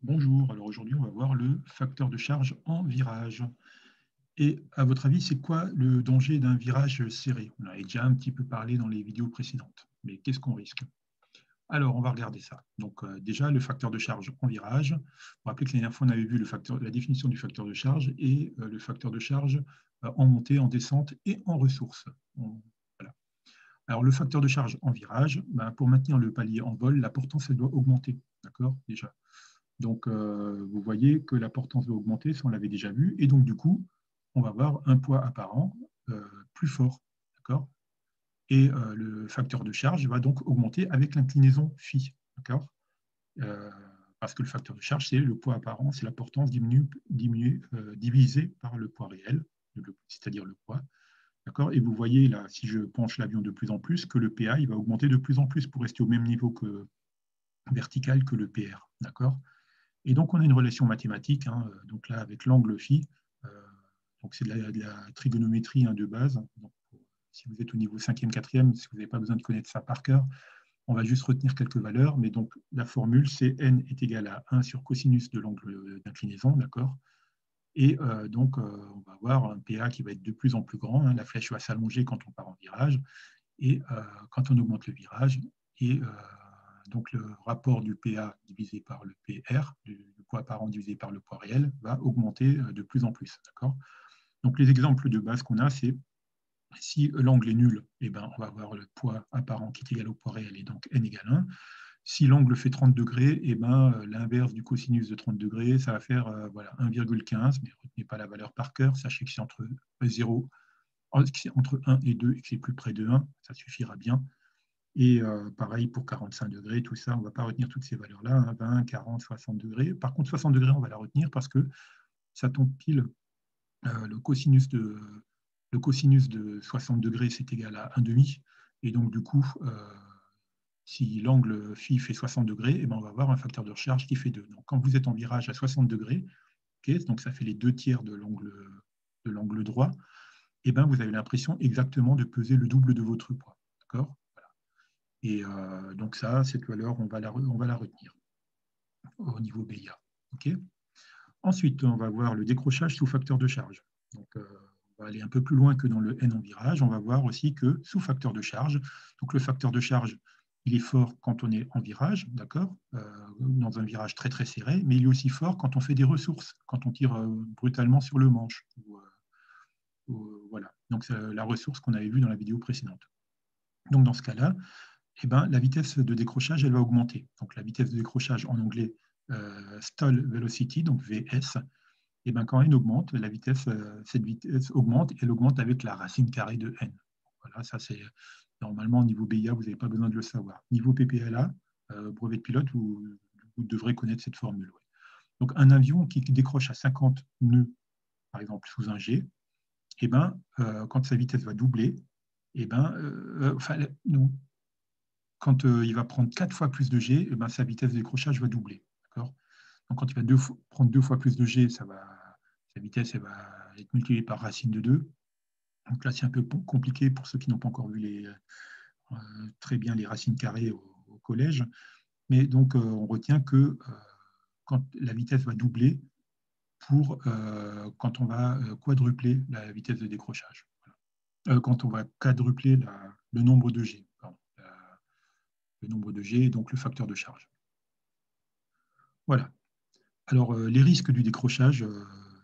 Bonjour, alors aujourd'hui on va voir le facteur de charge en virage. Et à votre avis, c'est quoi le danger d'un virage serré? On avait déjà un petit peu parlé dans les vidéos précédentes, mais qu'est-ce qu'on risque? Alors on va regarder ça. Donc déjà le facteur de charge en virage. Vous vous rappelez que la dernière fois on avait vu la définition du facteur de charge et le facteur de charge en montée, en descente et en ressources. Voilà. Alors le facteur de charge en virage, ben, pour maintenir le palier en vol, la portance elle doit augmenter, d'accord, déjà. Donc, vous voyez que la portance va augmenter, ça on l'avait déjà vu, et donc du coup, on va avoir un poids apparent plus fort, d'accord? Et le facteur de charge va donc augmenter avec l'inclinaison phi, d'accord? Euh, Parce que le facteur de charge, c'est le poids apparent, c'est la portance divisée par le poids réel, c'est-à-dire le poids, d'accord? Et vous voyez là, si je penche l'avion de plus en plus, que le PA il va augmenter de plus en plus pour rester au même niveau vertical que le PR, d'accord? Et donc, on a une relation mathématique, hein, donc là, avec l'angle phi. euh, donc, c'est de la trigonométrie de base. Donc, si vous êtes au niveau 5e, 4e, si vous n'avez pas besoin de connaître ça par cœur, on va juste retenir quelques valeurs. Mais donc, la formule, c'est n est égal à 1 sur cosinus de l'angle d'inclinaison, d'accord? Et donc, on va avoir un PA qui va être de plus en plus grand. Hein, la flèche va s'allonger quand on part en virage et quand on augmente le virage. Et donc le rapport du PA divisé par le PR, du poids apparent divisé par le poids réel, va augmenter de plus en plus. Donc les exemples de base qu'on a, c'est si l'angle est nul, eh ben, on va avoir le poids apparent qui est égal au poids réel et donc n égale 1. Si l'angle fait 30 degrés, eh ben, l'inverse du cosinus de 30 degrés, ça va faire voilà, 1,15, mais retenez pas la valeur par cœur, sachez que c'est entre 0, entre 1 et 2 et que c'est plus près de 1, ça suffira bien. Et pareil pour 45 degrés, tout ça, on ne va pas retenir toutes ces valeurs-là, hein, 20, 40, 60 degrés. Par contre, 60 degrés, on va la retenir parce que ça tombe pile. Le cosinus de 60 degrés, c'est égal à 1 demi. Et donc, du coup, si l'angle phi fait 60 degrés, eh ben, on va avoir un facteur de recharge qui fait 2. Donc, quand vous êtes en virage à 60 degrés, okay, donc ça fait les 2 tiers de l'angle droit, eh ben, vous avez l'impression exactement de peser le double de votre poids. D'accord? Et donc ça, cette valeur, on va la retenir au niveau BIA. Okay. Ensuite, on va voir le décrochage sous facteur de charge. Donc, on va aller un peu plus loin que dans le N en virage. On va voir aussi que sous facteur de charge, donc le facteur de charge, il est fort quand on est en virage, d'accord, dans un virage très très serré, mais il est aussi fort quand on fait des ressources, quand on tire brutalement sur le manche. Voilà. Donc, c'est la ressource qu'on avait vue dans la vidéo précédente. Donc, dans ce cas-là, eh ben, la vitesse de décrochage, elle va augmenter. Donc, la vitesse de décrochage en anglais, stall velocity, donc VS, eh ben, quand elle augmente, cette vitesse augmente, et elle augmente avec la racine carrée de n. Voilà, ça c'est normalement au niveau BIA, vous n'avez pas besoin de le savoir. Niveau PPLA, brevet de pilote, vous devrez connaître cette formule. Ouais. Donc, un avion qui décroche à 50 nœuds, par exemple, sous un G, eh ben, quand sa vitesse va doubler, eh ben, non, quand il va prendre 4 fois plus de G, eh ben, sa vitesse de décrochage va doubler. Donc, quand il va prendre 2 fois plus de G, sa vitesse elle va être multipliée par racine de 2. Donc là, c'est un peu compliqué pour ceux qui n'ont pas encore vu très bien les racines carrées au collège. Mais donc, on retient que quand la vitesse va doubler quand on va quadrupler la vitesse de décrochage. Voilà. Quand on va quadrupler le nombre de G. Pardon, le nombre de G, donc le facteur de charge. Voilà. Alors, les risques du décrochage,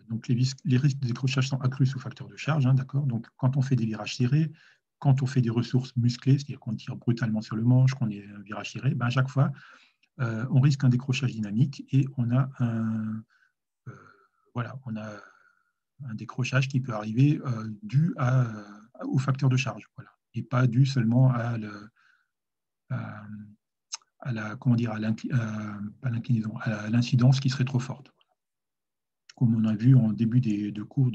donc les risques de décrochage sont accrus sous facteur de charge, hein, d'accord. Donc, quand on fait des virages serrés, quand on fait des ressources musclées, c'est-à-dire qu'on tire brutalement sur le manche, qu'on est un virage serré, ben, à chaque fois, on risque un décrochage dynamique et on a un décrochage qui peut arriver dû au facteur de charge, voilà, et pas dû seulement à l'incidence qui serait trop forte, comme on a vu en début de cours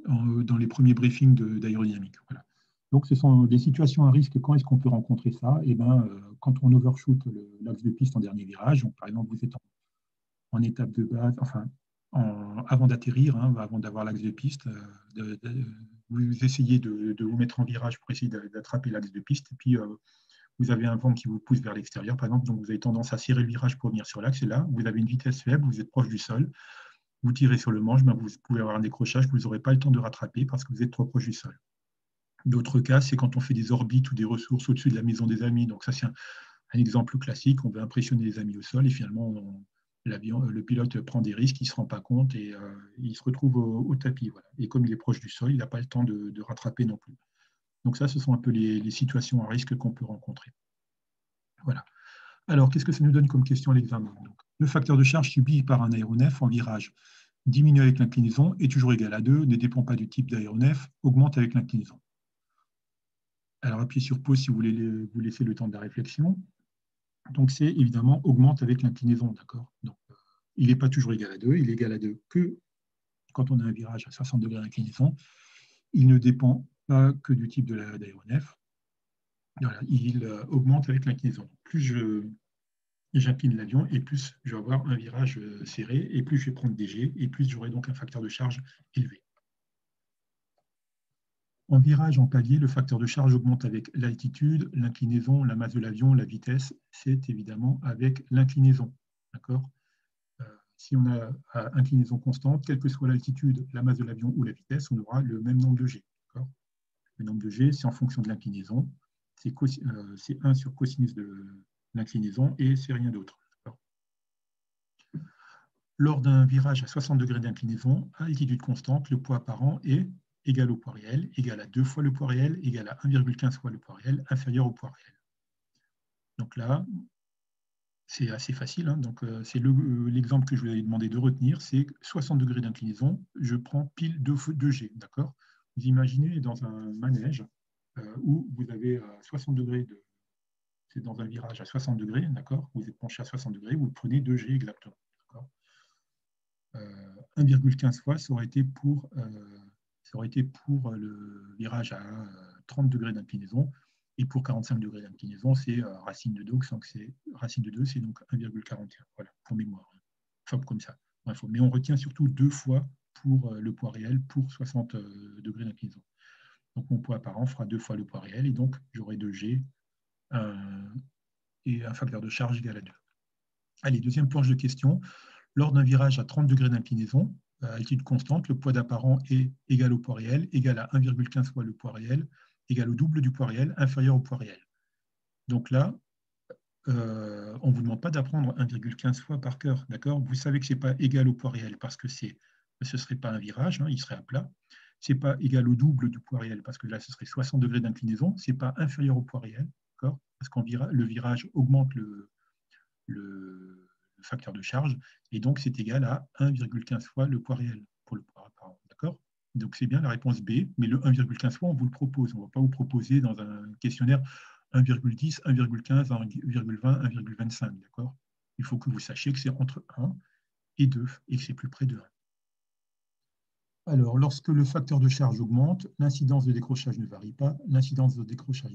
dans les premiers briefings d'aérodynamique. Voilà. Donc, ce sont des situations à risque. Quand est-ce qu'on peut rencontrer ça? Eh ben, quand on overshoot l'axe de piste en dernier virage, donc, par exemple, vous êtes en étape de base, enfin, avant d'atterrir, hein, avant d'avoir l'axe de piste, vous essayez de vous mettre en virage pour essayer d'attraper l'axe de piste, et puis vous avez un vent qui vous pousse vers l'extérieur, par exemple, donc vous avez tendance à serrer le virage pour venir sur l'axe, et là, vous avez une vitesse faible, vous êtes proche du sol, vous tirez sur le manche, ben vous pouvez avoir un décrochage que vous n'aurez pas le temps de rattraper parce que vous êtes trop proche du sol. D'autres cas, c'est quand on fait des orbites ou des ressources au-dessus de la maison des amis. Donc ça, c'est un exemple classique. On veut impressionner les amis au sol et finalement, le pilote prend des risques, il ne se rend pas compte et il se retrouve au tapis. Voilà. Et comme il est proche du sol, il n'a pas le temps de rattraper non plus. Donc ça, ce sont un peu les situations à risque qu'on peut rencontrer. Voilà. Alors, qu'est-ce que ça nous donne comme question à l'examen? Le facteur de charge subi par un aéronef en virage diminue avec l'inclinaison, est toujours égal à 2, ne dépend pas du type d'aéronef, augmente avec l'inclinaison. Alors, appuyez sur pause si vous voulez vous laisser le temps de la réflexion. Donc, c'est évidemment augmente avec l'inclinaison, d'accord? Donc, il n'est pas toujours égal à 2, il est égal à 2 que quand on a un virage à 60 degrés d'inclinaison. Il ne dépend pas que du type de l'aéronef. Voilà, il augmente avec l'inclinaison. Plus j'incline l'avion et plus je vais avoir un virage serré et plus je vais prendre des G et plus j'aurai donc un facteur de charge élevé. En virage en palier, le facteur de charge augmente avec l'altitude, l'inclinaison, la masse de l'avion, la vitesse. C'est évidemment avec l'inclinaison. D'accord ? Si on a à inclinaison constante, quelle que soit l'altitude, la masse de l'avion ou la vitesse, on aura le même nombre de G. Le nombre de G, c'est en fonction de l'inclinaison. C'est 1 sur cosinus de l'inclinaison et c'est rien d'autre. Lors d'un virage à 60 degrés d'inclinaison, à altitude constante, le poids apparent est égal au poids réel, égal à 2 fois le poids réel, égal à 1,15 fois le poids réel, inférieur au poids réel. Donc là, c'est assez facile. Hein. Donc, c'est l'exemple que je vous avais demandé de retenir, c'est 60 degrés d'inclinaison, je prends pile 2 G. D'accord ? Vous imaginez dans un manège où vous avez 60 degrés c'est dans un virage à 60 degrés, d'accord ? Vous êtes penché à 60 degrés, vous prenez 2 G exactement. 1,15 fois, ça aurait été pour le virage à 30 degrés d'inclinaison. Et pour 45 degrés d'inclinaison, c'est racine de 2, donc c'est racine de 2, c'est donc 1,41. Voilà, pour mémoire. Enfin, comme ça. Bref, mais on retient surtout 2 fois pour le poids réel pour 60 degrés d'inclinaison. Donc mon poids apparent fera 2 fois le poids réel, et donc j'aurai 2G et un facteur de charge égal à 2. Allez, deuxième planche de question. Lors d'un virage à 30 degrés d'inclinaison, à altitude constante, le poids d'apparent est égal au poids réel, égal à 1,15 fois le poids réel, égal au double du poids réel, inférieur au poids réel. Donc là, on ne vous demande pas d'apprendre 1,15 fois par cœur, d'accord? Vous savez que ce n'est pas égal au poids réel parce que ce ne serait pas un virage, hein, il serait à plat. Ce n'est pas égal au double du poids réel parce que là, ce serait 60 degrés d'inclinaison. Ce n'est pas inférieur au poids réel, d'accord? Parce que le virage augmente le facteur de charge, et donc c'est égal à 1,15 fois le poids réel pour le poids apparent. D'accord? Donc c'est bien la réponse B, mais le 1,15 fois, on vous le propose. On ne va pas vous proposer dans un questionnaire 1,10, 1,15, 1,20, 1,25. D'accord? Il faut que vous sachiez que c'est entre 1 et 2 et que c'est plus près de 1. Alors, lorsque le facteur de charge augmente, l'incidence de décrochage ne varie pas, l'incidence de décrochage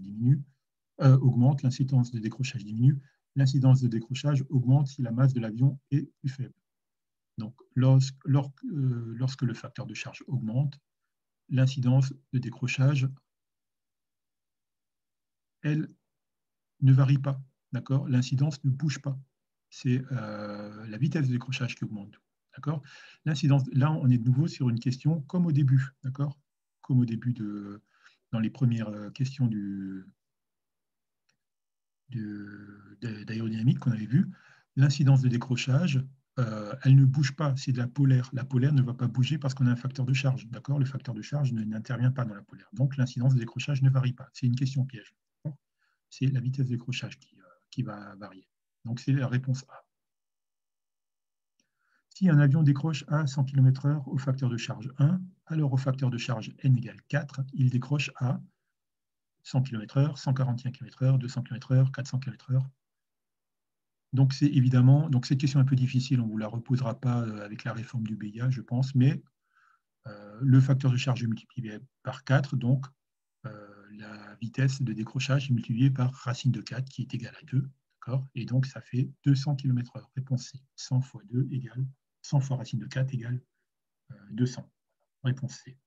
augmente, l'incidence de décrochage diminue, l'incidence de décrochage augmente si la masse de l'avion est plus faible. Donc, lorsque le facteur de charge augmente, l'incidence de décrochage, elle, ne varie pas. D'accord ? L'incidence ne bouge pas. C'est la vitesse de décrochage qui augmente. D'accord ? L'incidence, là, on est de nouveau sur une question comme au début. D'accord ? Comme au début dans les premières questions d'aérodynamique qu'on avait vu, l'incidence de décrochage, elle ne bouge pas, c'est de la polaire. La polaire ne va pas bouger parce qu'on a un facteur de charge. D'accord ? Le facteur de charge n'intervient pas dans la polaire. Donc l'incidence de décrochage ne varie pas. C'est une question piège. C'est la vitesse de décrochage qui va varier. Donc c'est la réponse A. Si un avion décroche à 100 km/h au facteur de charge 1, alors au facteur de charge n égale 4, il décroche à 100 km/h, 141 km/h, 200 km/h, 400 km/h. Donc c'est évidemment, donc cette question est un peu difficile, on ne vous la reposera pas avec la réforme du BIA, je pense, mais le facteur de charge est multiplié par 4, donc la vitesse de décrochage est multipliée par racine de 4 qui est égale à 2, d'accord ? Et donc ça fait 200 km/h. Réponse C. 100 fois 2 égale 100 fois racine de 4 égale 200. Réponse C.